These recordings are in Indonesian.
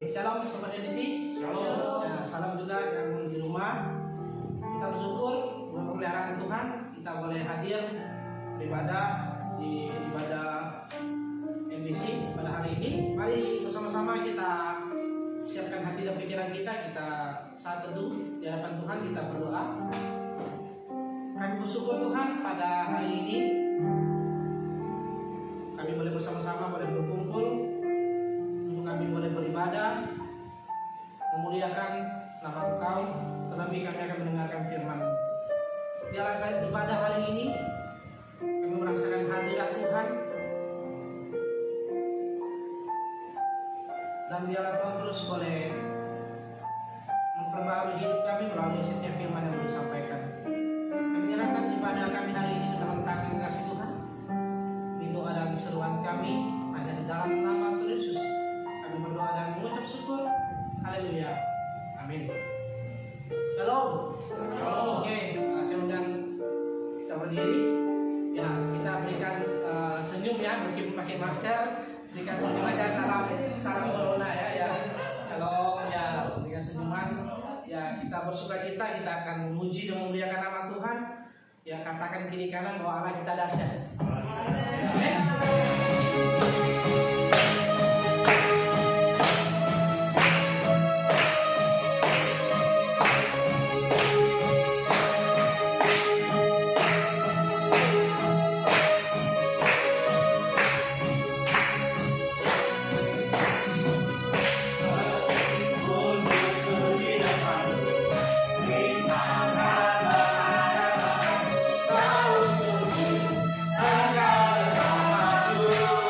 Shalom sobat edisi. Shalom. Ya, salam juga yang di rumah. Kita bersyukur buat pemeliharaan Tuhan. Kita boleh hadir beribadah di ibadah edisi pada hari ini. Mari bersama-sama kita siapkan hati dan pikiran kita. Kita saat teduh di hadapan Tuhan, kita berdoa. Kami bersyukur Tuhan pada hari ini kami boleh bersama-sama, boleh berkumpul. Kami boleh beribadah, memuliakan nama Engkau, terlebih kami akan mendengarkan firman. Di dalam ibadah hari ini, kami merasakan hadirat Tuhan, dan biarlah Tuhan terus boleh memperbarui hidup kami melalui setiap firman yang disampaikan. Kami menyerahkan ibadah kami hari ini ke dalam tangan kasih Tuhan. Di doa dan seruan kami hanya di dalam nama Tuhan Yesus. Kami berdoa dan mengucap syukur. Haleluya. Amin. Shalom. Shalom. Oke, saya undang kita berdiri. Ya, kita berikan senyum ya, meskipun pakai masker. Berikan senyum aja, salam corona ya. Shalom ya, berikan senyuman. Ya, kita bersukacita, kita akan memuji dan memuliakan nama Tuhan. Ya, katakan kiri kanan bahwa Allah kita dahsyat. Amin. Engkau bersamaku.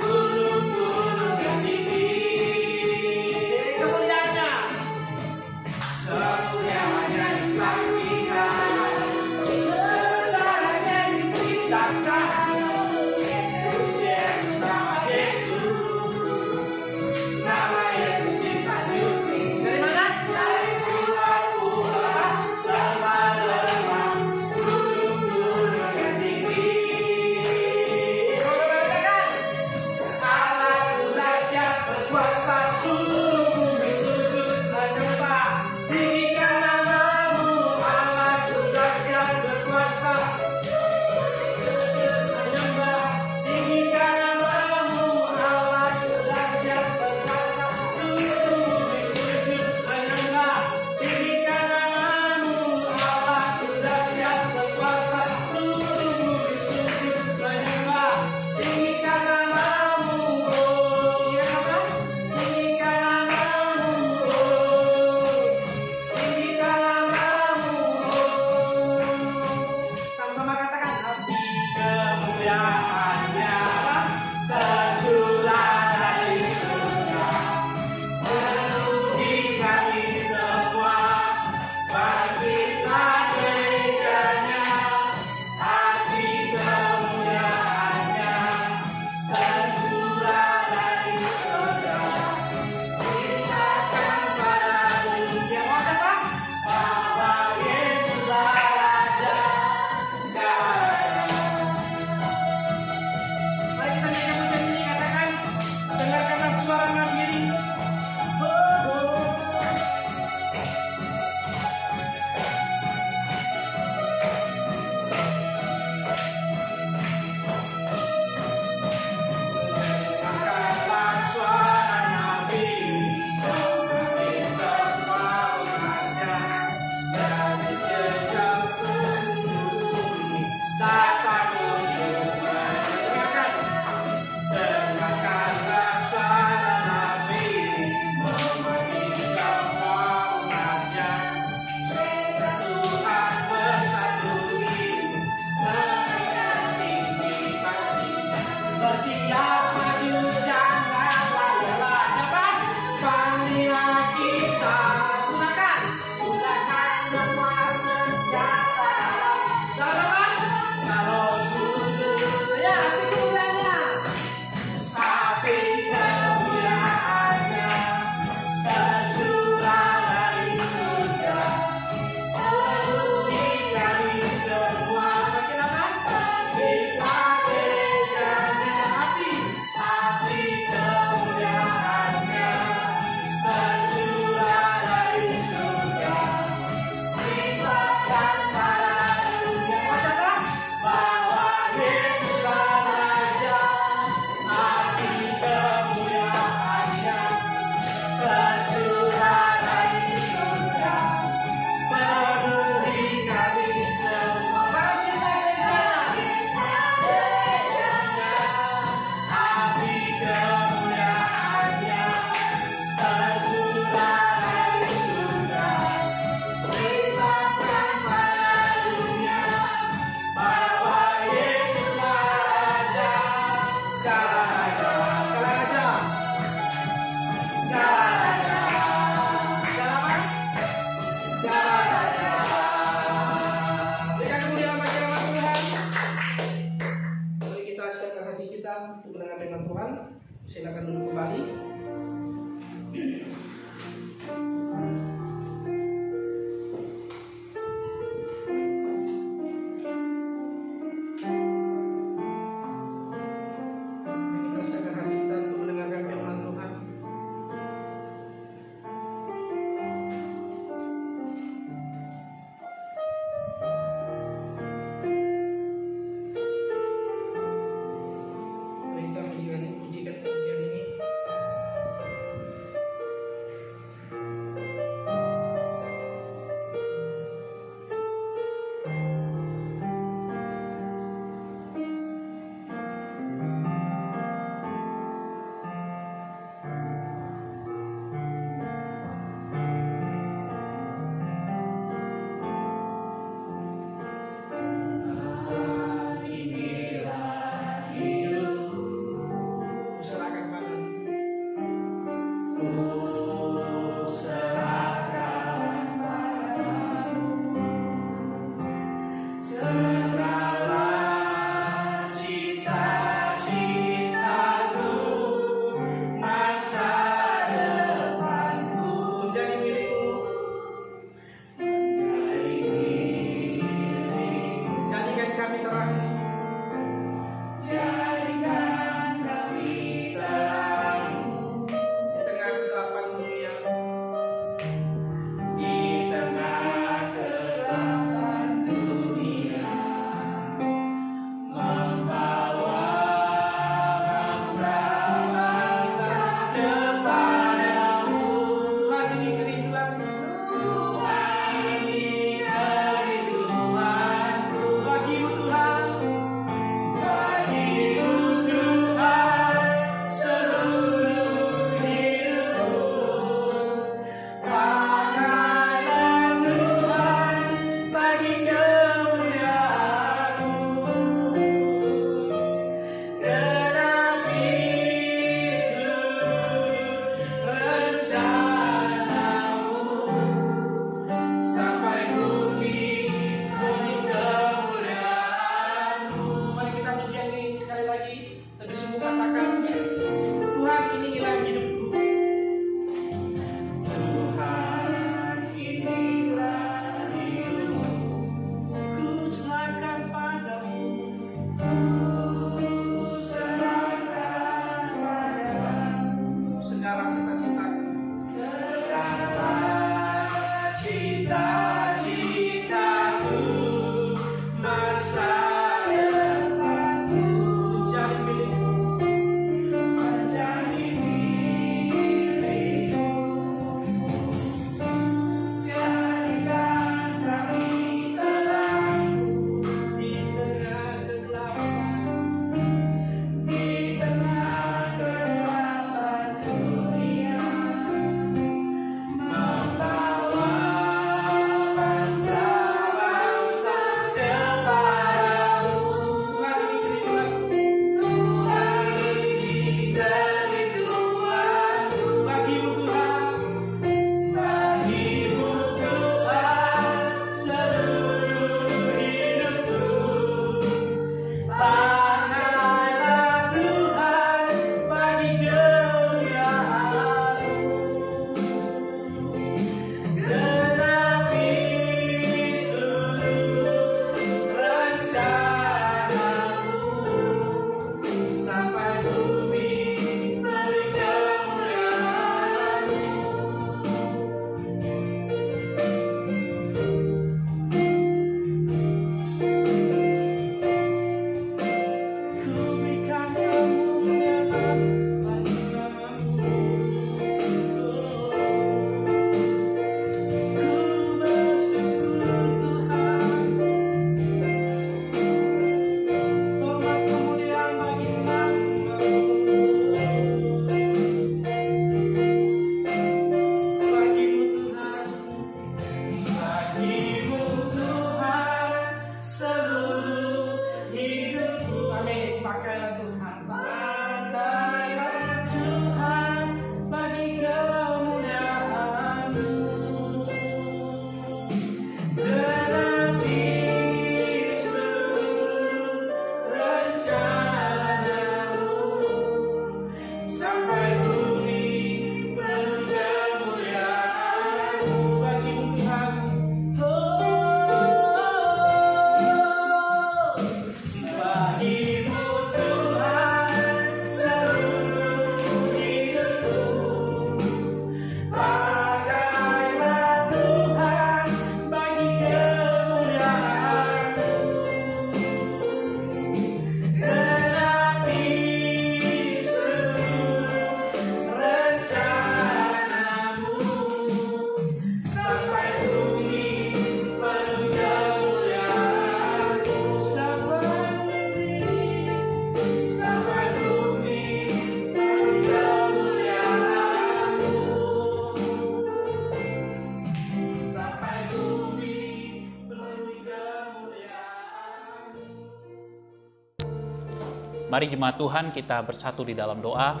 Mari jemaat Tuhan kita bersatu di dalam doa.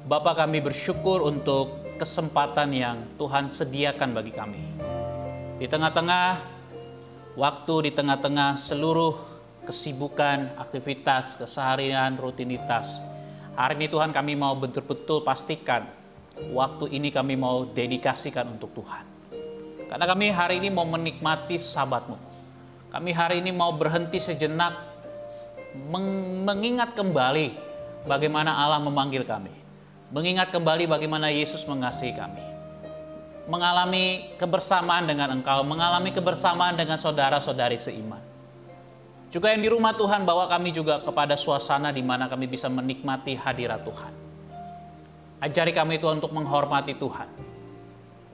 Bapa, kami bersyukur untuk kesempatan yang Tuhan sediakan bagi kami. Di tengah-tengah waktu, di tengah-tengah seluruh kesibukan, aktivitas, keseharian, rutinitas. Hari ini Tuhan kami mau betul-betul pastikan waktu ini kami mau dedikasikan untuk Tuhan. Karena kami hari ini mau menikmati Sabat-Mu. Kami hari ini mau berhenti sejenak mengingat kembali bagaimana Allah memanggil kami. Mengingat kembali bagaimana Yesus mengasihi kami. Mengalami kebersamaan dengan Engkau, mengalami kebersamaan dengan saudara-saudari seiman. Juga yang di rumah Tuhan, bawa kami juga kepada suasana di mana kami bisa menikmati hadirat Tuhan. Ajari kami Tuhan untuk menghormati Tuhan.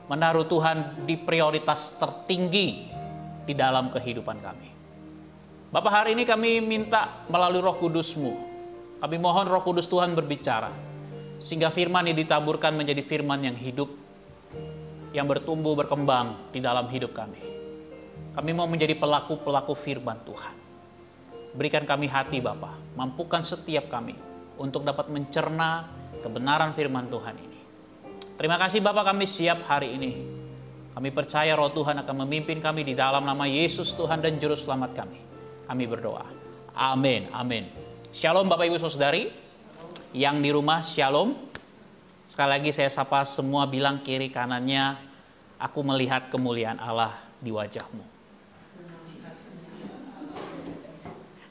Menaruh Tuhan di prioritas tertinggi di dalam kehidupan kami. Bapak, hari ini kami minta melalui Roh Kudus-Mu. Kami mohon Roh Kudus Tuhan berbicara. Sehingga firman ini ditaburkan menjadi firman yang hidup, yang bertumbuh, berkembang di dalam hidup kami. Kami mau menjadi pelaku-pelaku firman Tuhan. Berikan kami hati Bapa, mampukan setiap kami untuk dapat mencerna kebenaran firman Tuhan ini. Terima kasih Bapa, kami siap hari ini. Kami percaya Roh Tuhan akan memimpin kami di dalam nama Yesus Tuhan dan Juru Selamat kami. Kami berdoa. Amin, amin. Shalom Bapak Ibu Saudari. Yang di rumah, shalom. Sekali lagi saya sapa semua, bilang kiri kanannya, aku melihat kemuliaan Allah di wajahmu.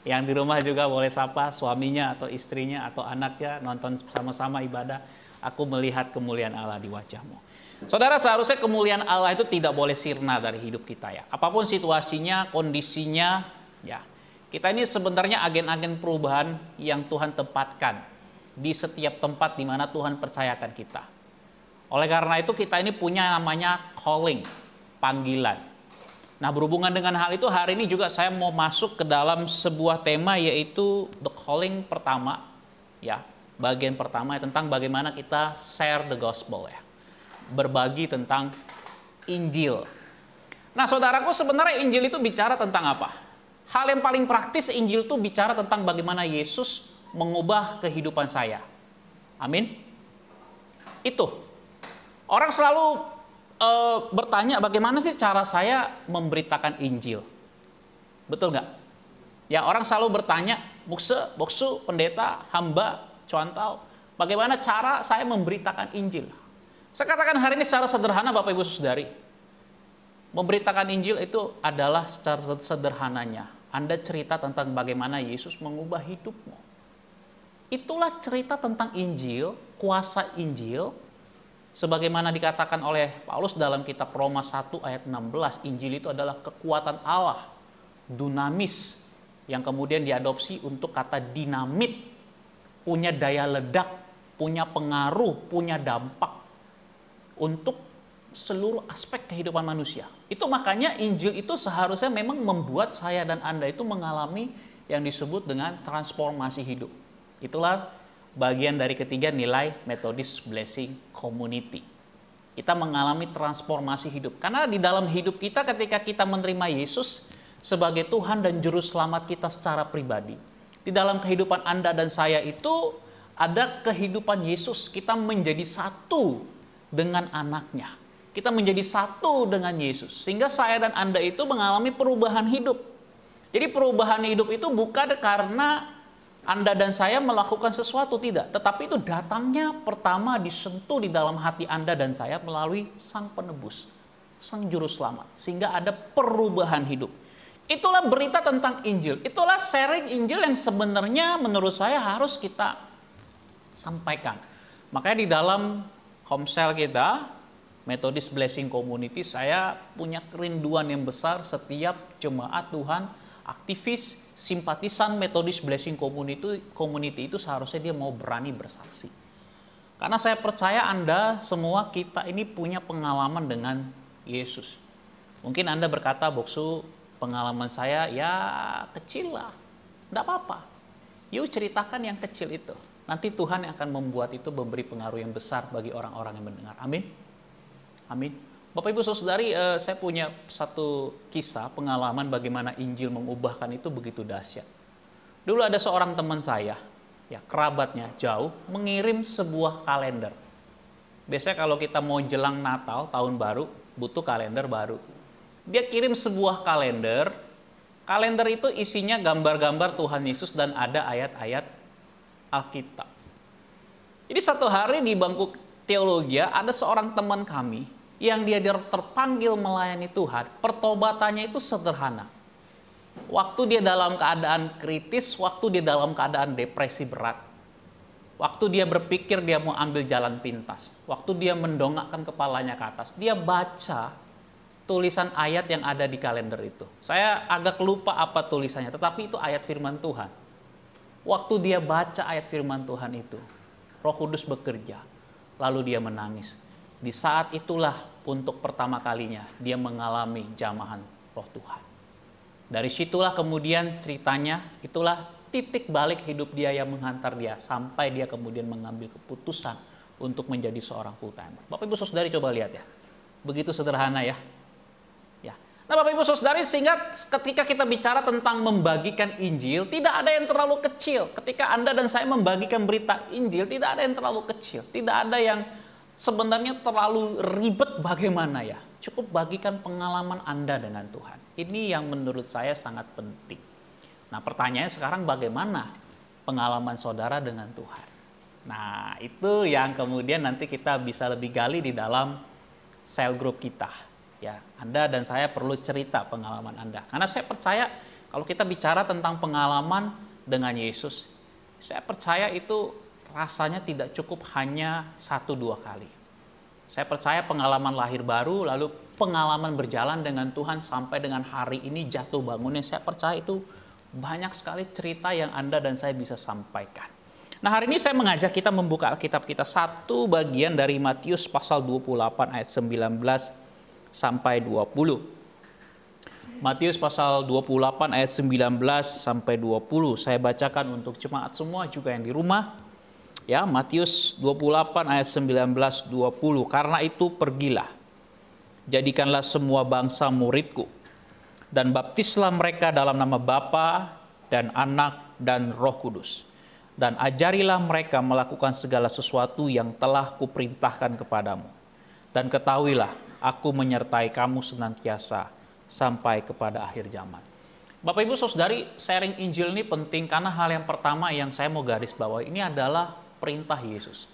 Yang di rumah juga boleh sapa suaminya atau istrinya atau anaknya, nonton sama-sama ibadah. Aku melihat kemuliaan Allah di wajahmu. Saudara, seharusnya kemuliaan Allah itu tidak boleh sirna dari hidup kita ya. Apapun situasinya, kondisinya, ya. Kita ini sebenarnya agen-agen perubahan yang Tuhan tempatkan di setiap tempat di mana Tuhan percayakan kita. Oleh karena itu kita ini punya namanya calling, panggilan. Nah, berhubungan dengan hal itu, hari ini juga saya mau masuk ke dalam sebuah tema, yaitu the calling pertama, ya, bagian pertama ya, tentang bagaimana kita share the gospel ya, berbagi tentang Injil. Nah, saudaraku, sebenarnya Injil itu bicara tentang apa? Hal yang paling praktis, Injil itu bicara tentang bagaimana Yesus mengubah kehidupan saya. Amin. Itu. Orang selalu bertanya bagaimana sih cara saya memberitakan Injil. Betul nggak? Ya, orang selalu bertanya, boksu, pendeta, hamba, cuantau, bagaimana cara saya memberitakan Injil. Saya katakan hari ini secara sederhana Bapak Ibu Saudari. Memberitakan Injil itu adalah secara sederhananya Anda cerita tentang bagaimana Yesus mengubah hidupmu. Itulah cerita tentang Injil, kuasa Injil. Sebagaimana dikatakan oleh Paulus dalam kitab Roma 1 ayat 16, Injil itu adalah kekuatan Allah, dunamis, yang kemudian diadopsi untuk kata dinamit, punya daya ledak, punya pengaruh, punya dampak untuk seluruh aspek kehidupan manusia. Itu makanya Injil itu seharusnya memang membuat saya dan Anda itu mengalami yang disebut dengan transformasi hidup. Itulah bagian dari ketiga nilai Methodist Blessing Community. Kita mengalami transformasi hidup. Karena di dalam hidup kita ketika kita menerima Yesus sebagai Tuhan dan Juru Selamat kita secara pribadi. Di dalam kehidupan Anda dan saya itu ada kehidupan Yesus. Kita menjadi satu dengan anaknya. Kita menjadi satu dengan Yesus. Sehingga saya dan Anda itu mengalami perubahan hidup. Jadi perubahan hidup itu bukan karena Anda dan saya melakukan sesuatu, tidak. Tetapi itu datangnya pertama disentuh di dalam hati Anda dan saya melalui Sang Penebus, Sang Juru Selamat. Sehingga ada perubahan hidup. Itulah berita tentang Injil. Itulah sharing Injil yang sebenarnya menurut saya harus kita sampaikan. Makanya di dalam komsel kita, Methodist Blessing Community, saya punya kerinduan yang besar setiap jemaat Tuhan, aktivis, simpatisan Methodist Blessing Community itu seharusnya dia mau berani bersaksi. Karena saya percaya Anda semua, kita ini punya pengalaman dengan Yesus. Mungkin Anda berkata, boksu, pengalaman saya ya kecil lah. Tidak apa-apa. Yuk ceritakan yang kecil itu. Nanti Tuhan yang akan membuat itu memberi pengaruh yang besar bagi orang-orang yang mendengar. Amin. Amin. Bapak Ibu Saudari, saya punya satu kisah pengalaman bagaimana Injil mengubahkan itu begitu dahsyat. Dulu ada seorang teman saya, ya kerabatnya jauh, mengirim sebuah kalender. Biasanya kalau kita mau jelang Natal, tahun baru, butuh kalender baru. Dia kirim sebuah kalender. Kalender itu isinya gambar-gambar Tuhan Yesus dan ada ayat-ayat Alkitab. Jadi satu hari di bangku teologi ada seorang teman kami yang dia terpanggil melayani Tuhan. Pertobatannya itu sederhana. Waktu dia dalam keadaan kritis, waktu dia dalam keadaan depresi berat, waktu dia berpikir dia mau ambil jalan pintas, waktu dia mendongakkan kepalanya ke atas, dia baca tulisan ayat yang ada di kalender itu. Saya agak lupa apa tulisannya, tetapi itu ayat firman Tuhan. Waktu dia baca ayat firman Tuhan itu, Roh Kudus bekerja, lalu dia menangis. Di saat itulah untuk pertama kalinya dia mengalami jamahan Roh Tuhan. Dari situlah kemudian ceritanya, itulah titik balik hidup dia yang menghantar dia sampai dia kemudian mengambil keputusan untuk menjadi seorang full timer. Bapak Ibu Saudari coba lihat ya. Begitu sederhana ya. Nah Bapak Ibu Saudari, sehingga ketika kita bicara tentang membagikan Injil, tidak ada yang terlalu kecil. Ketika Anda dan saya membagikan berita Injil, tidak ada yang terlalu kecil. Tidak ada yang sebenarnya terlalu ribet bagaimana ya. Cukup bagikan pengalaman Anda dengan Tuhan. Ini yang menurut saya sangat penting. Nah pertanyaannya sekarang bagaimana pengalaman saudara dengan Tuhan? Nah itu yang kemudian nanti kita bisa lebih gali di dalam cell group kita. Ya, Anda dan saya perlu cerita pengalaman Anda. Karena saya percaya kalau kita bicara tentang pengalaman dengan Yesus, saya percaya itu rasanya tidak cukup hanya 1-2 kali. Saya percaya pengalaman lahir baru, lalu pengalaman berjalan dengan Tuhan sampai dengan hari ini jatuh bangunnya, saya percaya itu banyak sekali cerita yang Anda dan saya bisa sampaikan. Nah hari ini saya mengajak kita membuka Alkitab kita satu bagian dari Matius pasal 28 ayat 19 sampai 20. Matius pasal 28 ayat 19 sampai 20. Saya bacakan untuk jemaat semua juga yang di rumah. Ya, Matius 28 ayat 19 20. Karena itu pergilah, jadikanlah semua bangsa muridku, dan baptislah mereka dalam nama Bapa dan Anak dan Roh Kudus. Dan ajarilah mereka melakukan segala sesuatu yang telah kuperintahkan kepadamu. Dan ketahuilah, aku menyertai kamu senantiasa sampai kepada akhir zaman. Bapak Ibu Saudari, sharing Injil ini penting karena hal yang pertama yang saya mau garis bawahi ini adalah perintah Yesus.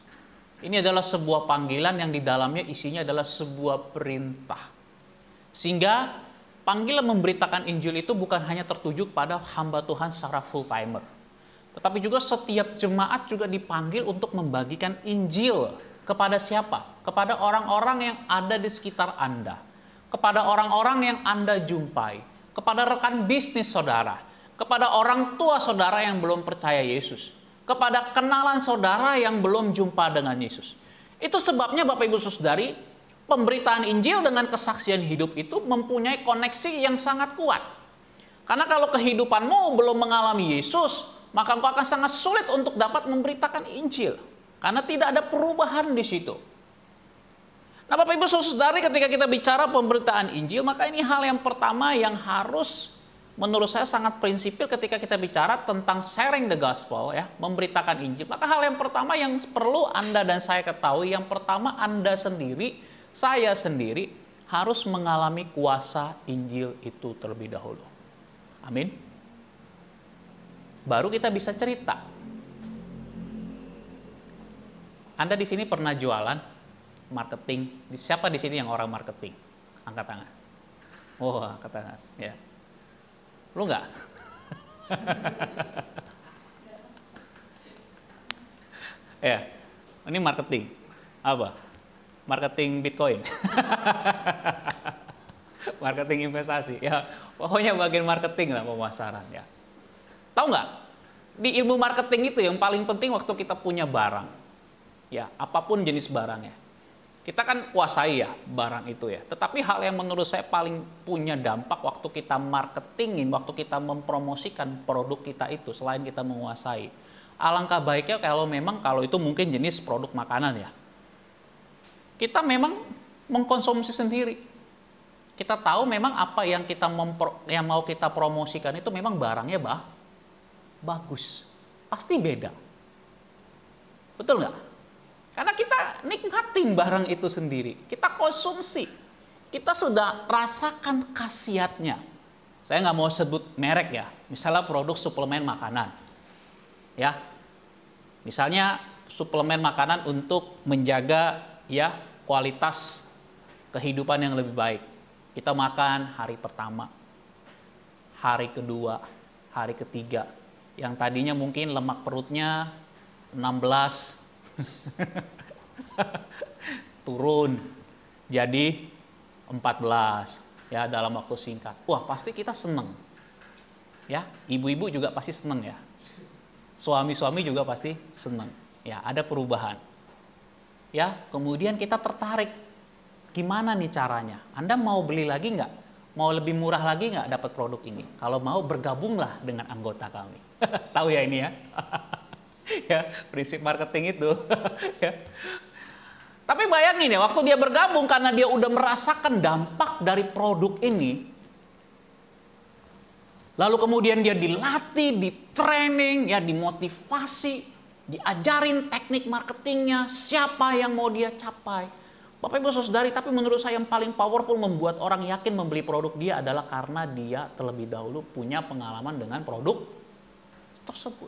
Ini adalah sebuah panggilan yang di dalamnya isinya adalah sebuah perintah. Sehingga panggilan memberitakan Injil itu bukan hanya tertuju pada hamba Tuhan secara full timer. Tetapi juga setiap jemaat juga dipanggil untuk membagikan Injil. Kepada siapa? Kepada orang-orang yang ada di sekitar Anda. Kepada orang-orang yang Anda jumpai. Kepada rekan bisnis saudara. Kepada orang tua saudara yang belum percaya Yesus. Kepada kenalan saudara yang belum jumpa dengan Yesus. Itu sebabnya Bapak Ibu Saudari, pemberitaan Injil dengan kesaksian hidup itu mempunyai koneksi yang sangat kuat. Karena kalau kehidupanmu belum mengalami Yesus, maka engkau akan sangat sulit untuk dapat memberitakan Injil. Karena tidak ada perubahan di situ. Nah Bapak Ibu Saudari, ketika kita bicara pemberitaan Injil, maka ini hal yang pertama yang harus menurut saya sangat prinsipil ketika kita bicara tentang sharing the gospel, ya, memberitakan Injil. Maka hal yang pertama yang perlu Anda dan saya ketahui, yang pertama Anda sendiri, saya sendiri harus mengalami kuasa Injil itu terlebih dahulu. Amin. Baru kita bisa cerita. Anda di sini pernah jualan, marketing? Siapa di sini yang orang marketing? Angkat tangan. Oh, angkat tangan. Ya. Lu enggak? Ya. Ini marketing. Apa? Marketing Bitcoin. Marketing investasi. Ya, pokoknya bagian marketing lah, pemasaran ya. Tahu nggak? Di ilmu marketing itu yang paling penting waktu kita punya barang. Ya, apapun jenis barangnya. Kita kan kuasai ya barang itu ya. Tetapi hal yang menurut saya paling punya dampak waktu kita marketingin, waktu kita mempromosikan produk kita itu selain kita menguasai. Alangkah baiknya kalau itu mungkin jenis produk makanan ya. Kita memang mengkonsumsi sendiri. Kita tahu memang apa yang mau kita promosikan itu memang barangnya bagus. Pasti beda. Betul nggak? Karena kita nikmatin barang itu sendiri. Kita konsumsi. Kita sudah rasakan khasiatnya. Saya nggak mau sebut merek ya. Misalnya produk suplemen makanan. Ya. Misalnya suplemen makanan untuk menjaga ya kualitas kehidupan yang lebih baik. Kita makan hari pertama, hari kedua, hari ketiga. Yang tadinya mungkin lemak perutnya 16 turun jadi 14 ya dalam waktu singkat. Wah, pasti kita seneng. Ya, ibu-ibu juga pasti seneng ya. Suami-suami juga pasti seneng. Ya, ada perubahan. Ya, kemudian kita tertarik. Gimana nih caranya? Anda mau beli lagi nggak? Mau lebih murah lagi nggak dapat produk ini? Kalau mau bergabunglah dengan anggota kami. Tahu ya ini ya? Ya, prinsip marketing itu. Ya. Tapi bayangin ya, waktu dia bergabung karena dia udah merasakan dampak dari produk ini, lalu kemudian dia dilatih, di-training, ya dimotivasi, diajarin teknik marketingnya, siapa yang mau dia capai. Bapak Ibu Saudari, tapi menurut saya yang paling powerful membuat orang yakin membeli produk dia adalah karena dia terlebih dahulu punya pengalaman dengan produk tersebut.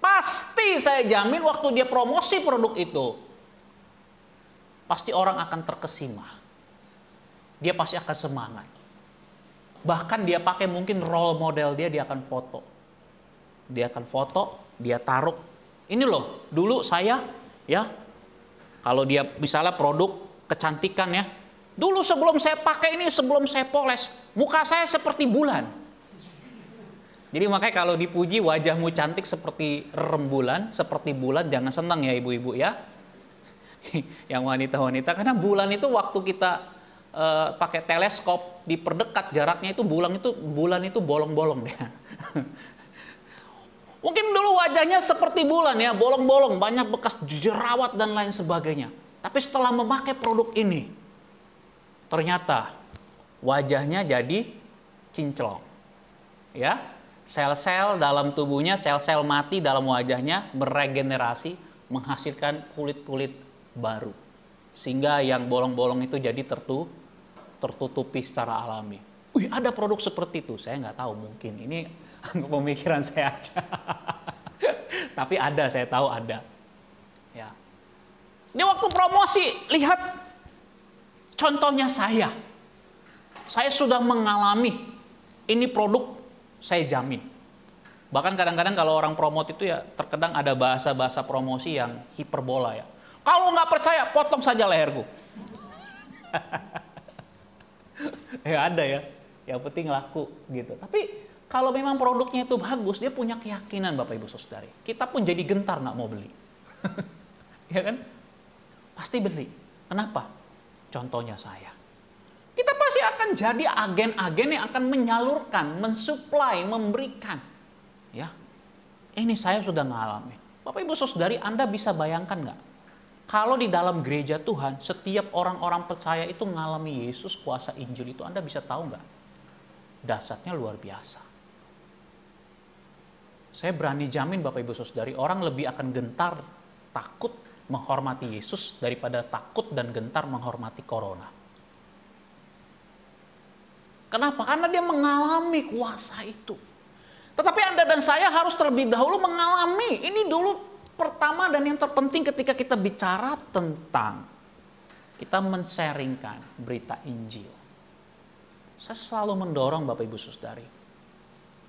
Pasti saya jamin waktu dia promosi produk itu, pasti orang akan terkesima. Dia pasti akan semangat. Bahkan dia pakai mungkin role model dia akan foto. Dia akan foto, dia taruh. Ini loh, dulu saya ya, kalau dia misalnya produk kecantikan ya, dulu sebelum saya pakai ini, sebelum saya poles, muka saya seperti bulan. Jadi makanya kalau dipuji wajahmu cantik seperti rembulan, seperti bulan, jangan senang ya ibu-ibu ya. Yang wanita-wanita, karena bulan itu waktu kita pakai teleskop diperdekat jaraknya itu bulan itu bolong-bolong deh. Mungkin dulu wajahnya seperti bulan ya, bolong-bolong, banyak bekas jerawat dan lain sebagainya. Tapi setelah memakai produk ini, ternyata wajahnya jadi kinclong. Ya, sel-sel dalam tubuhnya, sel-sel mati dalam wajahnya beregenerasi, menghasilkan kulit-kulit baru. Sehingga yang bolong-bolong itu jadi tertutupi secara alami. Wih, ada produk seperti itu. Saya nggak tahu, mungkin ini pemikiran saya aja. Tapi ada, saya tahu ada. Ya. Ini waktu promosi, lihat contohnya saya. Saya sudah mengalami ini produk, saya jamin. Bahkan kadang-kadang kalau orang promote itu ya terkadang ada bahasa-bahasa promosi yang hiperbola ya. Kalau nggak percaya, potong saja leherku. Ya ada ya, yang penting laku gitu. Tapi kalau memang produknya itu bagus, dia punya keyakinan Bapak Ibu Saudari. Kita pun jadi gentar nggak mau beli. Ya kan? Pasti beli. Kenapa? Contohnya saya. Kita pasti akan jadi agen-agen yang akan menyalurkan, mensuplai, memberikan. Ya, ini saya sudah mengalami. Bapak Ibu Saudari, Anda bisa bayangkan nggak? Kalau di dalam gereja Tuhan, setiap orang-orang percaya itu mengalami Yesus, kuasa Injil itu, Anda bisa tahu nggak? Dahsyatnya luar biasa. Saya berani jamin Bapak Ibu Saudari, orang lebih akan gentar, takut menghormati Yesus daripada takut dan gentar menghormati corona. Kenapa? Karena dia mengalami kuasa itu. Tetapi Anda dan saya harus terlebih dahulu mengalami. Ini dulu pertama dan yang terpenting ketika kita bicara tentang kita men-sharingkan berita Injil. Saya selalu mendorong Bapak Ibu Saudari,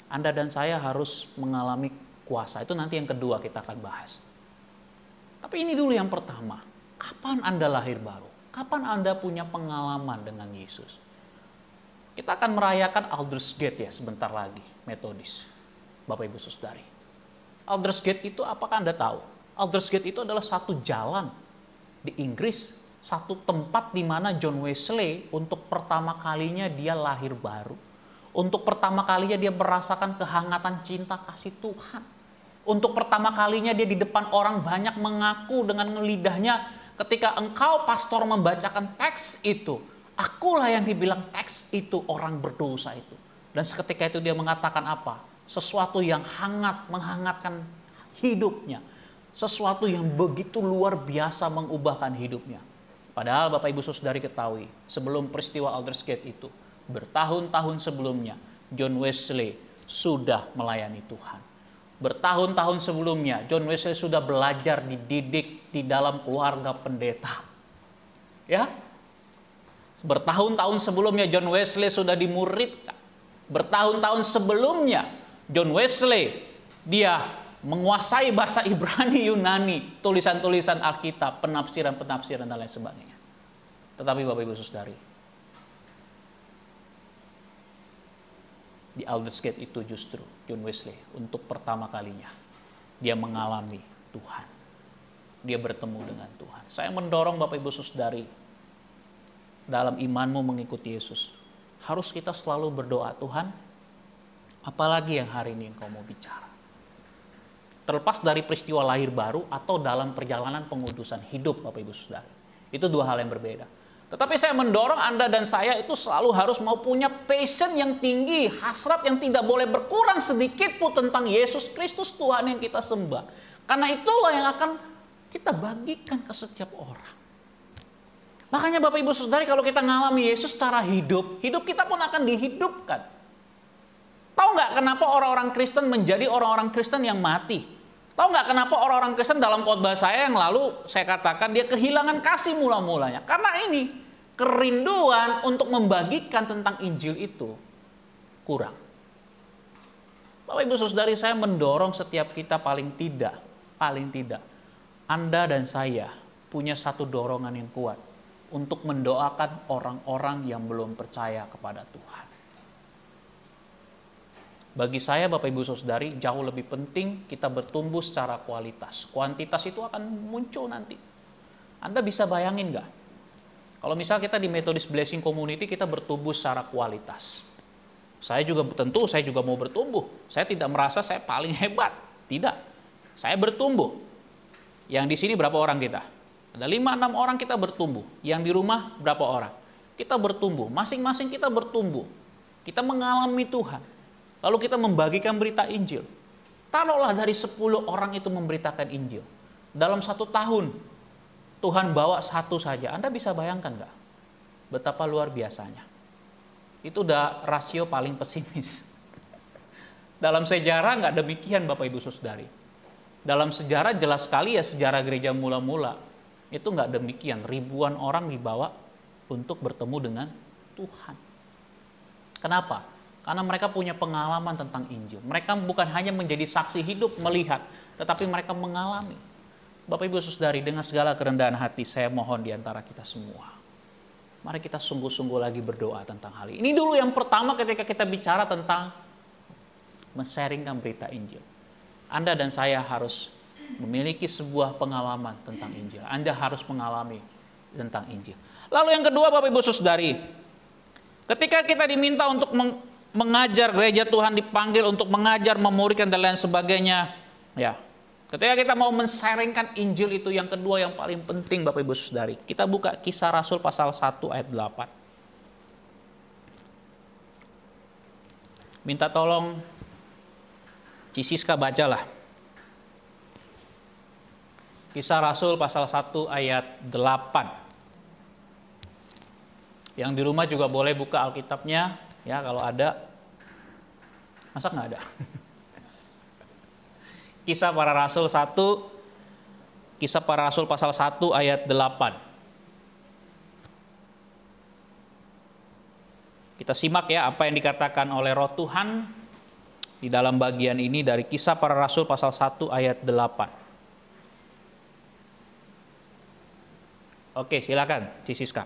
Anda dan saya harus mengalami kuasa. Itu nanti yang kedua kita akan bahas. Tapi ini dulu yang pertama. Kapan Anda lahir baru? Kapan Anda punya pengalaman dengan Yesus? Kita akan merayakan Aldersgate ya sebentar lagi, Metodis. Bapak Ibu Saudari. Aldersgate itu apakah Anda tahu? Aldersgate itu adalah satu jalan di Inggris, satu tempat di mana John Wesley untuk pertama kalinya dia lahir baru. Untuk pertama kalinya dia merasakan kehangatan cinta kasih Tuhan. Untuk pertama kalinya dia di depan orang banyak mengaku dengan lidahnya ketika engkau pastor membacakan teks itu. Akulah yang dibilang teks itu orang berdosa itu. Dan seketika itu dia mengatakan apa? sesuatu yang hangat, menghangatkan hidupnya, sesuatu yang begitu luar biasa mengubahkan hidupnya. Padahal Bapak Ibu Saudari ketahui, sebelum peristiwa Aldersgate itu, bertahun-tahun sebelumnya, John Wesley sudah melayani Tuhan. Bertahun-tahun sebelumnya, John Wesley sudah belajar dididik di dalam keluarga pendeta. Ya, bertahun-tahun sebelumnya John Wesley sudah dimuridkan. Bertahun-tahun sebelumnya John Wesley dia menguasai bahasa Ibrani, Yunani, tulisan-tulisan Alkitab, penafsiran-penafsiran dan lain sebagainya. Tetapi Bapak Ibu Saudari, di Aldersgate itu justru John Wesley untuk pertama kalinya dia mengalami Tuhan. Dia bertemu dengan Tuhan. Saya mendorong Bapak Ibu Saudari dalam imanmu mengikuti Yesus. Harus kita selalu berdoa, Tuhan, apalagi yang hari ini Engkau mau bicara. Terlepas dari peristiwa lahir baru atau dalam perjalanan pengudusan hidup Bapak Ibu Saudara. Itu dua hal yang berbeda. Tetapi saya mendorong Anda dan saya itu selalu harus mau punya passion yang tinggi, hasrat yang tidak boleh berkurang sedikit pun tentang Yesus Kristus Tuhan yang kita sembah. Karena itulah yang akan kita bagikan ke setiap orang. Makanya Bapak Ibu Saudari, kalau kita ngalami Yesus secara hidup, hidup kita pun akan dihidupkan. Tahu nggak kenapa orang-orang Kristen menjadi orang-orang Kristen yang mati? Tahu nggak kenapa orang-orang Kristen dalam khotbah saya yang lalu saya katakan dia kehilangan kasih mula-mulanya? Karena ini kerinduan untuk membagikan tentang Injil itu kurang. Bapak Ibu Saudari, saya mendorong setiap kita paling tidak Anda dan saya punya satu dorongan yang kuat untuk mendoakan orang-orang yang belum percaya kepada Tuhan. Bagi saya Bapak Ibu Saudari, jauh lebih penting kita bertumbuh secara kualitas. Kuantitas itu akan muncul nanti. Anda bisa bayangin nggak? Kalau misalnya kita di Methodist Blessing Community kita bertumbuh secara kualitas. Saya juga mau bertumbuh. Saya tidak merasa saya paling hebat. Tidak. Saya bertumbuh. Yang di sini berapa orang kita? Ada 5-6 orang kita bertumbuh. Yang di rumah berapa orang? Kita bertumbuh. Masing-masing kita bertumbuh. Kita mengalami Tuhan. Lalu kita membagikan berita Injil. Taruhlah dari 10 orang itu memberitakan Injil. Dalam 1 tahun, Tuhan bawa 1 saja. Anda bisa bayangkan nggak? Betapa luar biasanya. Itu udah rasio paling pesimis. Dalam sejarah nggak demikian Bapak Ibu Saudari. Dalam sejarah jelas sekali ya, sejarah gereja mula-mula. Itu nggak demikian. Ribuan orang dibawa untuk bertemu dengan Tuhan. Kenapa? Karena mereka punya pengalaman tentang Injil. Mereka bukan hanya menjadi saksi hidup melihat, tetapi mereka mengalami. Bapak Ibu Saudari, dengan segala kerendahan hati saya mohon di antara kita semua, mari kita sungguh-sungguh lagi berdoa tentang hal ini. Ini dulu yang pertama ketika kita bicara tentang men-sharingkan berita Injil. Anda dan saya harus memiliki sebuah pengalaman tentang Injil. Anda harus mengalami tentang Injil. Lalu yang kedua Bapak Ibu Saudari, ketika kita diminta untuk mengajar, gereja Tuhan dipanggil untuk mengajar, memuridkan dan lain sebagainya. Ya, ketika kita mau men-sharingkan Injil itu yang kedua yang paling penting Bapak Ibu Saudari. Kita buka Kisah Rasul pasal 1 ayat 8. Minta tolong Cisiska bacalah. Kisah Rasul pasal 1 ayat 8. Yang di rumah juga boleh buka Alkitabnya. Ya, kalau ada. Masa nggak ada? Kisah Para Rasul 1, Kisah Para Rasul pasal 1 ayat 8. Kita simak ya apa yang dikatakan oleh Roh Tuhan di dalam bagian ini dari Kisah Para Rasul pasal 1 ayat 8. Oke, silakan Cisiska.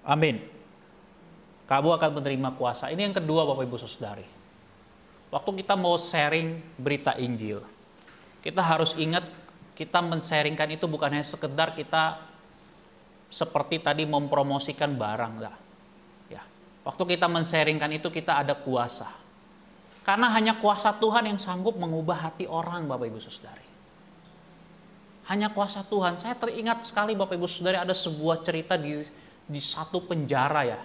Amin. Kamu akan menerima kuasa. Ini yang kedua Bapak Ibu Saudari. Waktu kita mau sharing berita Injil, kita harus ingat kita men-sharingkan itu bukan hanya sekedar kita seperti tadi mempromosikan barang lah. Ya. Waktu kita men-sharingkan itu kita ada kuasa. Karena hanya kuasa Tuhan yang sanggup mengubah hati orang, Bapak Ibu Saudari. Hanya kuasa Tuhan. Saya teringat sekali Bapak Ibu Saudari, ada sebuah cerita di satu penjara ya.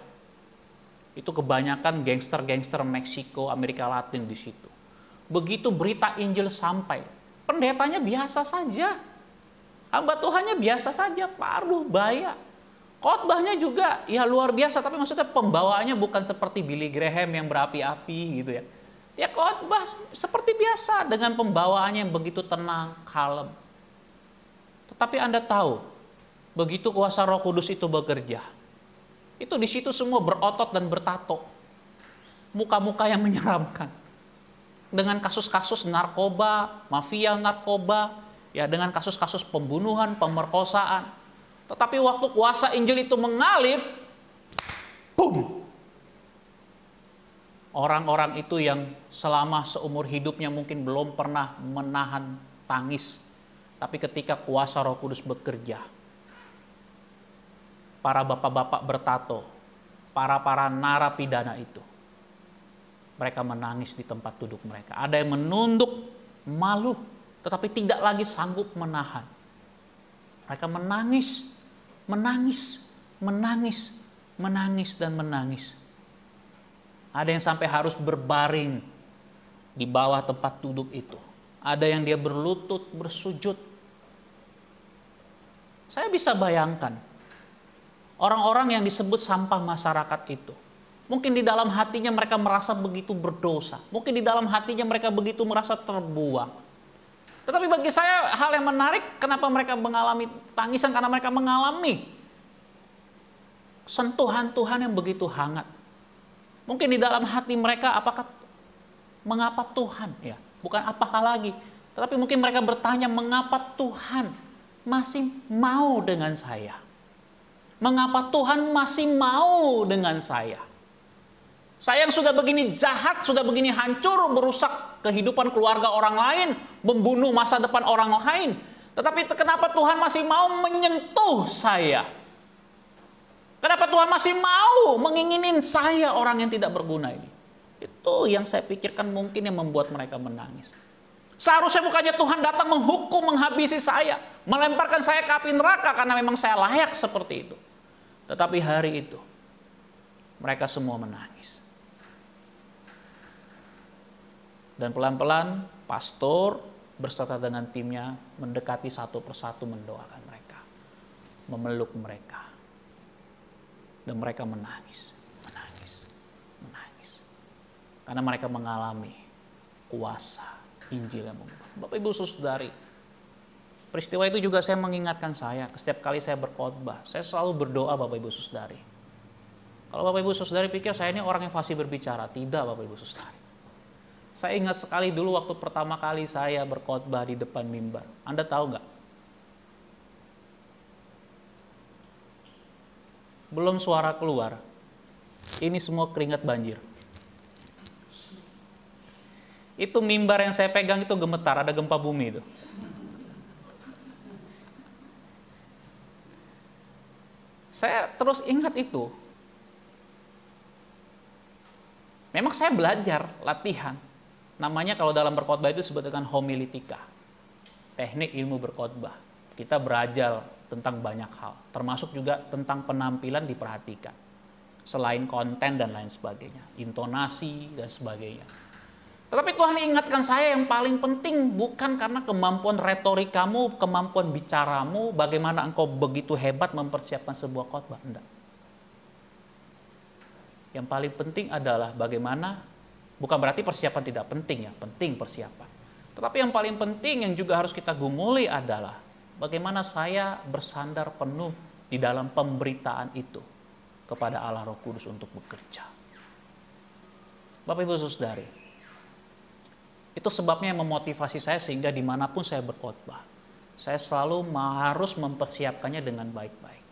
Itu kebanyakan gangster-gangster Meksiko, Amerika Latin di situ. Begitu berita Injil sampai, pendetanya biasa saja. Hamba Tuhannya biasa saja, paruh baya. Khotbahnya juga ya luar biasa, tapi maksudnya pembawaannya bukan seperti Billy Graham yang berapi-api gitu ya. Ya khotbah seperti biasa dengan pembawaannya yang begitu tenang, kalem. Tetapi Anda tahu, begitu kuasa Roh Kudus itu bekerja, itu di situ semua berotot dan bertato. Muka-muka yang menyeramkan. Dengan kasus-kasus narkoba, mafia narkoba, ya dengan kasus-kasus pembunuhan, pemerkosaan. Tetapi waktu kuasa Injil itu mengalir, boom. Orang-orang itu yang selama seumur hidupnya mungkin belum pernah menahan tangis. Tapi ketika kuasa Roh Kudus bekerja, para bapak-bapak bertato, para narapidana itu, mereka menangis di tempat duduk mereka. Ada yang menunduk, malu, tetapi tidak lagi sanggup menahan. Mereka menangis, menangis, menangis, menangis, dan menangis. Ada yang sampai harus berbaring di bawah tempat duduk itu. Ada yang dia berlutut, bersujud. Saya bisa bayangkan orang-orang yang disebut sampah masyarakat itu. Mungkin di dalam hatinya mereka merasa begitu berdosa. Mungkin di dalam hatinya mereka begitu merasa terbuang. Tetapi bagi saya hal yang menarik, kenapa mereka mengalami tangisan? Karena mereka mengalami sentuhan Tuhan yang begitu hangat. Mungkin di dalam hati mereka, mengapa Tuhan? Ya, bukan apa hal lagi. Tetapi mungkin mereka bertanya, mengapa Tuhan masih mau dengan saya? Mengapa Tuhan masih mau dengan saya? Saya yang sudah begini jahat, sudah begini hancur, merusak kehidupan keluarga orang lain, membunuh masa depan orang lain. Tetapi kenapa Tuhan masih mau menyentuh saya? Kenapa Tuhan masih mau menginginin saya orang yang tidak berguna ini? Itu yang saya pikirkan mungkin yang membuat mereka menangis. Seharusnya bukannya Tuhan datang menghukum, menghabisi saya, melemparkan saya ke api neraka karena memang saya layak seperti itu. Tetapi hari itu mereka semua menangis. Dan pelan-pelan pastor berserta dengan timnya mendekati satu persatu mendoakan mereka, memeluk mereka. Dan mereka menangis, menangis, menangis. Karena mereka mengalami kuasa Injil yang mengubah. Bapak Ibu Saudari, peristiwa itu juga saya mengingatkan saya, setiap kali saya berkhotbah, saya selalu berdoa Bapak Ibu Saudari. Kalau Bapak Ibu Saudari pikir saya ini orang yang fasih berbicara, tidak Bapak Ibu Saudari. Saya ingat sekali dulu waktu pertama kali saya berkhotbah di depan mimbar. Anda tahu nggak? Belum suara keluar, ini semua keringat banjir. Itu mimbar yang saya pegang itu gemetar, ada gempa bumi itu. Saya terus ingat itu. Memang saya belajar, latihan. Namanya kalau dalam berkhotbah itu disebut dengan homiletika. Teknik ilmu berkhotbah. Kita belajar tentang banyak hal, termasuk juga tentang penampilan diperhatikan. Selain konten dan lain sebagainya, intonasi dan sebagainya. Tetapi Tuhan ingatkan saya yang paling penting bukan karena kemampuan retorikamu, kemampuan bicaramu, bagaimana engkau begitu hebat mempersiapkan sebuah khotbah, enggak. Yang paling penting adalah bagaimana, bukan berarti persiapan tidak penting ya, penting persiapan. Tetapi yang paling penting yang juga harus kita gumuli adalah bagaimana saya bersandar penuh di dalam pemberitaan itu kepada Allah Roh Kudus untuk bekerja. Bapak Ibu Saudari, itu sebabnya yang memotivasi saya sehingga dimanapun saya berkhotbah, saya selalu harus mempersiapkannya dengan baik-baik.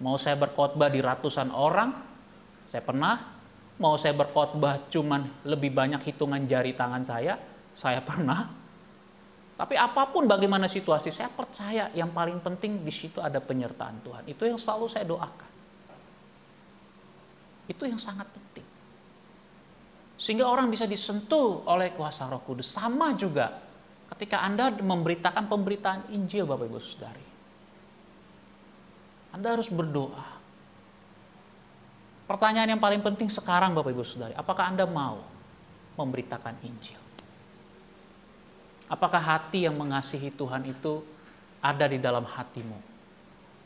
Mau saya berkhotbah di ratusan orang, saya pernah. Mau saya berkhotbah cuman lebih banyak hitungan jari tangan saya pernah. Tapi apapun bagaimana situasi, saya percaya yang paling penting di situ ada penyertaan Tuhan. Itu yang selalu saya doakan. Itu yang sangat penting. Sehingga orang bisa disentuh oleh kuasa Roh Kudus. Sama juga ketika Anda memberitakan pemberitaan Injil, Bapak Ibu Saudari. Anda harus berdoa. Pertanyaan yang paling penting sekarang, Bapak Ibu Saudari, apakah Anda mau memberitakan Injil? Apakah hati yang mengasihi Tuhan itu ada di dalam hatimu?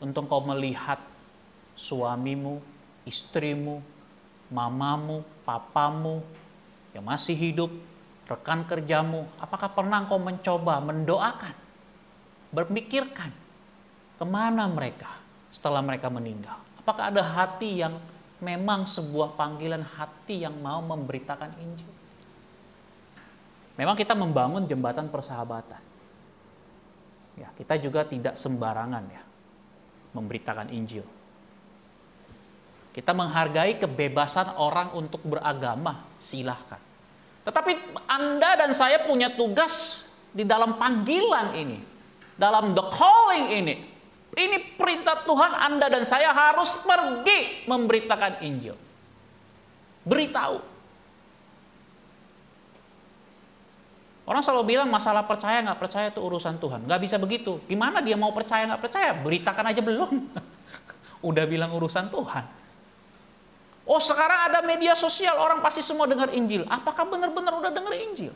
Untuk kau melihat suamimu, istrimu, mamamu, papamu yang masih hidup, rekan kerjamu, apakah pernah kau mencoba mendoakan, berpikirkan kemana mereka setelah mereka meninggal? Apakah ada hati yang memang sebuah panggilan hati yang mau memberitakan Injil? Memang kita membangun jembatan persahabatan. Ya, kita juga tidak sembarangan ya memberitakan Injil. Kita menghargai kebebasan orang untuk beragama, silahkan. Tetapi Anda dan saya punya tugas di dalam panggilan ini, dalam the calling ini. Ini perintah Tuhan, Anda dan saya harus pergi memberitakan Injil. Beritahu. Orang selalu bilang masalah percaya nggak percaya itu urusan Tuhan. Nggak bisa begitu. Gimana dia mau percaya nggak percaya? Beritakan aja belum. Udah bilang urusan Tuhan. Oh sekarang ada media sosial, orang pasti semua dengar Injil. Apakah benar-benar udah dengar Injil?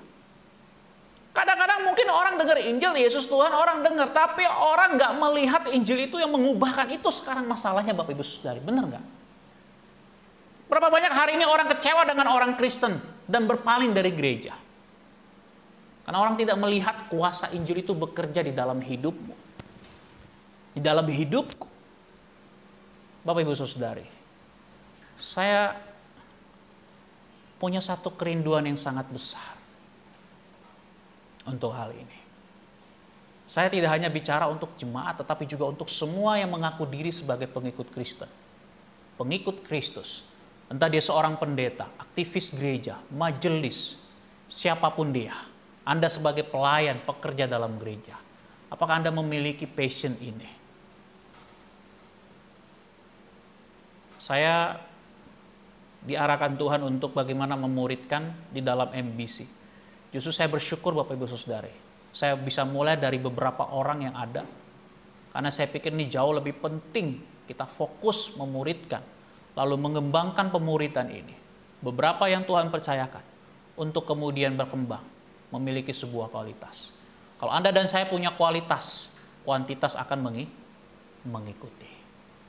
Kadang-kadang mungkin orang dengar Injil, Yesus Tuhan orang dengar. Tapi orang nggak melihat Injil itu yang mengubahkan. Itu sekarang masalahnya Bapak Ibu Saudari. Benar nggak? Berapa banyak hari ini orang kecewa dengan orang Kristen dan berpaling dari gereja? Karena orang tidak melihat kuasa Injil itu bekerja di dalam hidupmu. Di dalam hidupku. Bapak Ibu Saudari, saya punya satu kerinduan yang sangat besar untuk hal ini. Saya tidak hanya bicara untuk jemaat, tetapi juga untuk semua yang mengaku diri sebagai pengikut Kristen. Pengikut Kristus. Entah dia seorang pendeta, aktivis gereja, majelis, siapapun dia. Anda sebagai pelayan, pekerja dalam gereja. Apakah Anda memiliki passion ini? Saya diarahkan Tuhan untuk bagaimana memuridkan di dalam MBC. Justru saya bersyukur Bapak Ibu Saudari. Saya bisa mulai dari beberapa orang yang ada. Karena saya pikir ini jauh lebih penting kita fokus memuridkan. Lalu mengembangkan pemuridan ini. Beberapa yang Tuhan percayakan. Untuk kemudian berkembang. Memiliki sebuah kualitas. Kalau Anda dan saya punya kualitas, kuantitas akan mengikuti.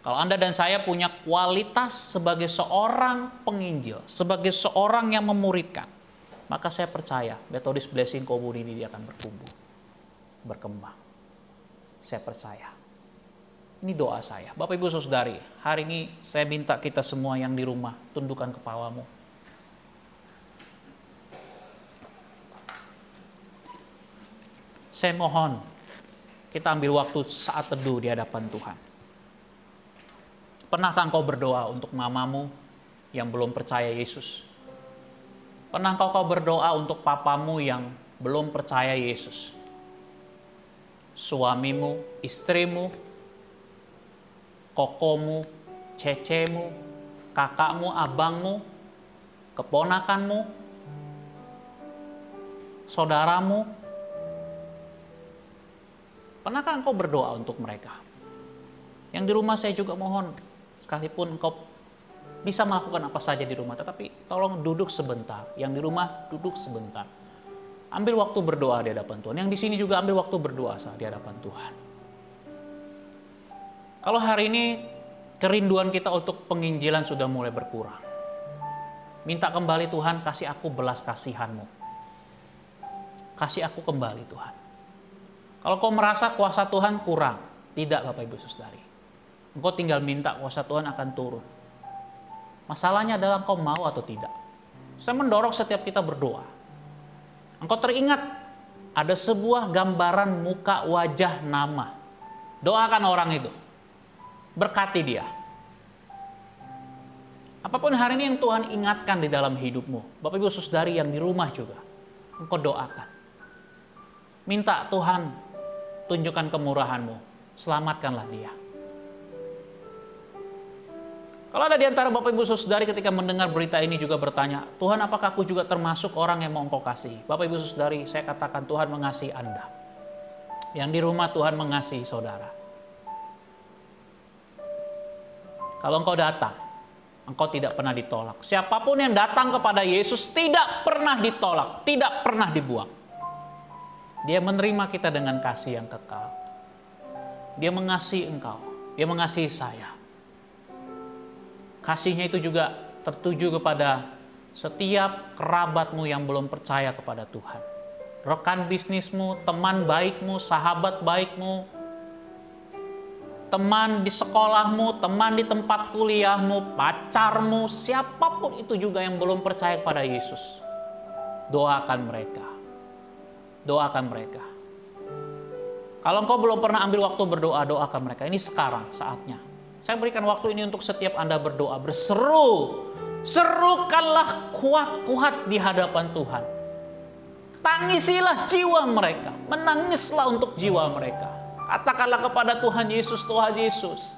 Kalau Anda dan saya punya kualitas sebagai seorang penginjil, sebagai seorang yang memuridkan, maka saya percaya Methodist Blessing Community ini akan bertumbuh, berkembang. Saya percaya. Ini doa saya. Bapak Ibu Saudari, hari ini saya minta kita semua yang di rumah, tundukkan kepalamu. Saya mohon kita ambil waktu saat teduh di hadapan Tuhan. Pernahkah engkau berdoa untuk mamamu yang belum percaya Yesus? Pernahkah engkau berdoa untuk papamu yang belum percaya Yesus? Suamimu, istrimu, kokomu, cecemu, kakakmu, abangmu, keponakanmu, saudaramu. Pernahkah engkau berdoa untuk mereka? Yang di rumah saya juga mohon, sekalipun engkau bisa melakukan apa saja di rumah, tetapi tolong duduk sebentar. Yang di rumah duduk sebentar. Ambil waktu berdoa di hadapan Tuhan. Yang di sini juga ambil waktu berdoa di hadapan Tuhan. Kalau hari ini kerinduan kita untuk penginjilan sudah mulai berkurang. Minta kembali Tuhan, kasih aku belas kasihan-Mu. Kasih aku kembali Tuhan. Kalau kau merasa kuasa Tuhan kurang, tidak Bapak Ibu Saudari. Engkau tinggal minta kuasa Tuhan akan turun. Masalahnya adalah engkau mau atau tidak. Saya mendorong setiap kita berdoa. Engkau teringat ada sebuah gambaran muka, wajah, nama. Doakan orang itu. Berkati dia. Apapun hari ini yang Tuhan ingatkan di dalam hidupmu. Bapak Ibu Saudari yang di rumah juga. Engkau doakan. Minta Tuhan tunjukkan kemurahan-Mu. Selamatkanlah dia. Kalau ada di antara Bapak Ibu Saudari ketika mendengar berita ini juga bertanya, Tuhan apakah aku juga termasuk orang yang mau Engkau kasihi? Bapak Ibu Saudari, saya katakan Tuhan mengasihi Anda. Yang di rumah Tuhan mengasihi saudara. Kalau engkau datang, engkau tidak pernah ditolak. Siapapun yang datang kepada Yesus tidak pernah ditolak, tidak pernah dibuang. Dia menerima kita dengan kasih yang kekal. Dia mengasihi engkau, dia mengasihi saya. Kasihnya itu juga tertuju kepada setiap kerabatmu yang belum percaya kepada Tuhan. Rekan bisnismu, teman baikmu, sahabat baikmu, teman di sekolahmu, teman di tempat kuliahmu, pacarmu, siapapun itu juga yang belum percaya kepada Yesus. Doakan mereka. Doakan mereka. Kalau engkau belum pernah ambil waktu berdoa, doakan mereka. Ini sekarang saatnya. Saya berikan waktu ini untuk setiap Anda berdoa, berseru. Serukanlah kuat-kuat di hadapan Tuhan. Tangisilah jiwa mereka. Menangislah untuk jiwa mereka. Katakanlah kepada Tuhan Yesus, Tuhan Yesus,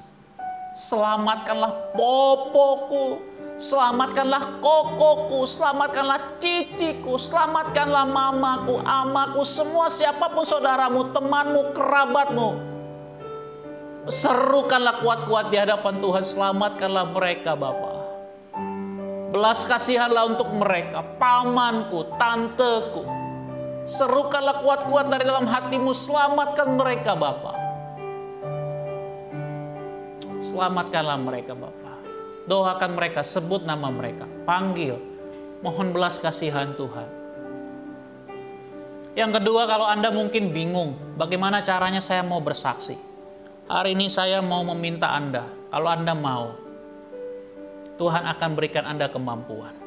selamatkanlah popoku, selamatkanlah kokoku, selamatkanlah ciciku, selamatkanlah mamaku, amaku, semua siapapun saudaramu, temanmu, kerabatmu. Serukanlah kuat-kuat di hadapan Tuhan, selamatkanlah mereka Bapa. Belas kasihanlah untuk mereka, pamanku, tanteku. Serukanlah kuat-kuat dari dalam hatimu, selamatkan mereka Bapa. Selamatkanlah mereka Bapa. Doakan mereka, sebut nama mereka, panggil, mohon belas kasihan Tuhan. Yang kedua, kalau Anda mungkin bingung, bagaimana caranya saya mau bersaksi. Hari ini saya mau meminta Anda, kalau Anda mau, Tuhan akan berikan Anda kemampuan.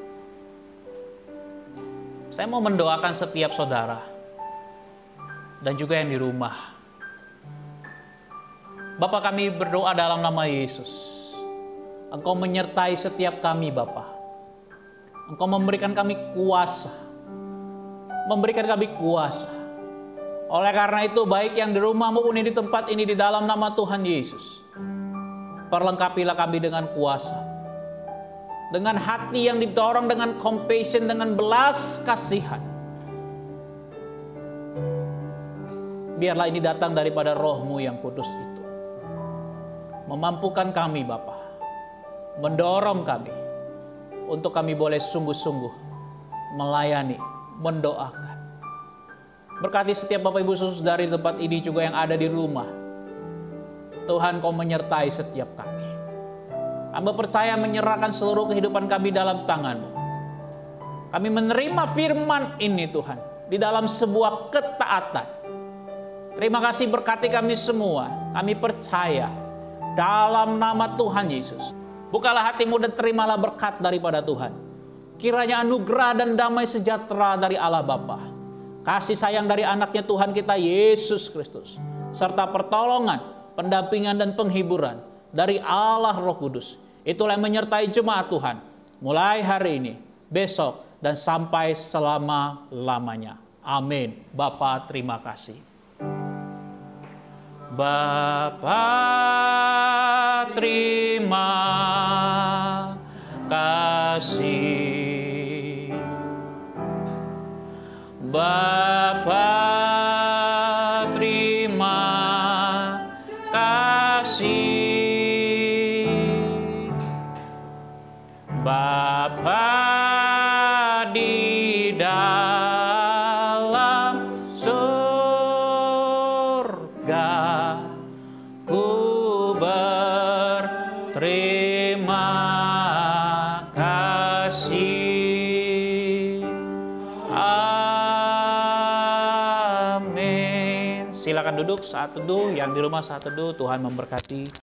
Saya mau mendoakan setiap saudara dan juga yang di rumah. Bapa, kami berdoa dalam nama Yesus. Engkau menyertai setiap kami Bapa. Engkau memberikan kami kuasa. Memberikan kami kuasa. Oleh karena itu, baik yang di rumah maupun di tempat ini, di dalam nama Tuhan Yesus, perlengkapilah kami dengan kuasa. Dengan hati yang didorong dengan compassion, dengan belas kasihan. Biarlah ini datang daripada Roh-Mu yang kudus itu. Memampukan kami Bapa. Mendorong kami. Untuk kami boleh sungguh-sungguh melayani, mendoakan. Berkati setiap Bapak Ibu Saudari di tempat ini juga yang ada di rumah. Tuhan, Kau menyertai setiap kami. Hamba percaya menyerahkan seluruh kehidupan kami dalam tangan-Mu. Kami menerima firman ini Tuhan, di dalam sebuah ketaatan. Terima kasih, berkati kami semua. Kami percaya dalam nama Tuhan Yesus. Bukalah hatimu dan terimalah berkat daripada Tuhan. Kiranya anugerah dan damai sejahtera dari Allah Bapa, kasih sayang dari anaknya Tuhan kita Yesus Kristus, serta pertolongan, pendampingan dan penghiburan dari Allah Roh Kudus, itulah yang menyertai jemaat Tuhan, mulai hari ini, besok, dan sampai selama-lamanya. Amin. Bapa, terima kasih. Bapa, terima kasih. Bapa, terima kasih. Bapa di dalam surga, ku berterima kasih. Silakan duduk saat teduh, yang di rumah saat teduh, Tuhan memberkati.